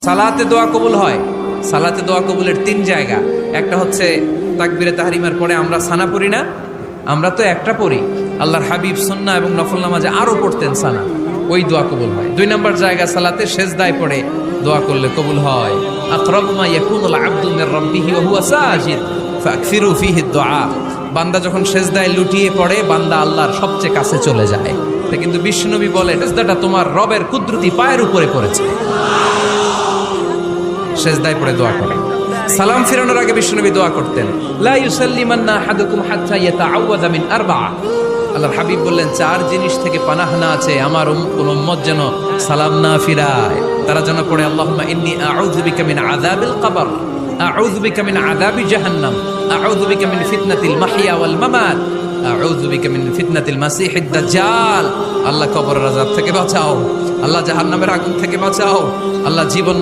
সালাতে দোয়া কবুল হয়। সালাতে দোয়া কবুলের তিন জায়গা। একটা হচ্ছে তাকবীরে তাহরিমার পরে আমরা সানা পড়ি না, আমরা তো একটা পড়ি, আল্লাহর হাবিব সুন্নাহ এবং নফল নামাজে আরো পড়তেন সানা, ওই দোয়া কবুল হয়। দুই নম্বর জায়গা সালাতে সেজদায় পড়ে দোয়া করলে কবুল হয়। আকরাবু মা ইয়াকুনুল আবদু মির রাব্বিহি ওয়া হুয়া সাজিদ ফাকসিরু ফীহি দুআ। বান্দা যখন সেজদায় লুটিয়ে পড়ে, বান্দা আল্লাহর সবচেয়ে কাছে চলে যায়। তা কিন্তু বিশ্বনবী বলে, সেজদাটা তোমার রবের কুদরতি পায়ের উপরে পড়েছে। সেজদায় পড়ে দোয়া করে। সালাম ফিরানোর আগে বিশ্বনবী দোয়া করতেন, লা ইউসাল্লিমান্না আহাদুকুম হাত্তা ইয়াতাআওয়াযা মিন আরবা'a। আল্লাহর হাবিব বললেন, চার জিনিস থেকে পানাহ না আছে আমার কোন উম্মত যেন সালাম না ফিরায়। তারা যেন পড়ে, আল্লাহুম্মা ইন্নী আউযু বিকা মিন আযাবিল কবর, আউযু বিকা মিন আযাবি জাহান্নাম, আউযু বিকা মিন ফিতনাতিল মাহইয়া ওয়াল মামাত, আউযু বিকা মিন ফিতনাতিল মাসিহিদ দাজ্জাল। আল্লাহ কবরের আযাব থেকে বাঁচাও, আল্লাহ জাহান্নামের আগুন থেকে বাঁচাও, আল্লাহ জীবন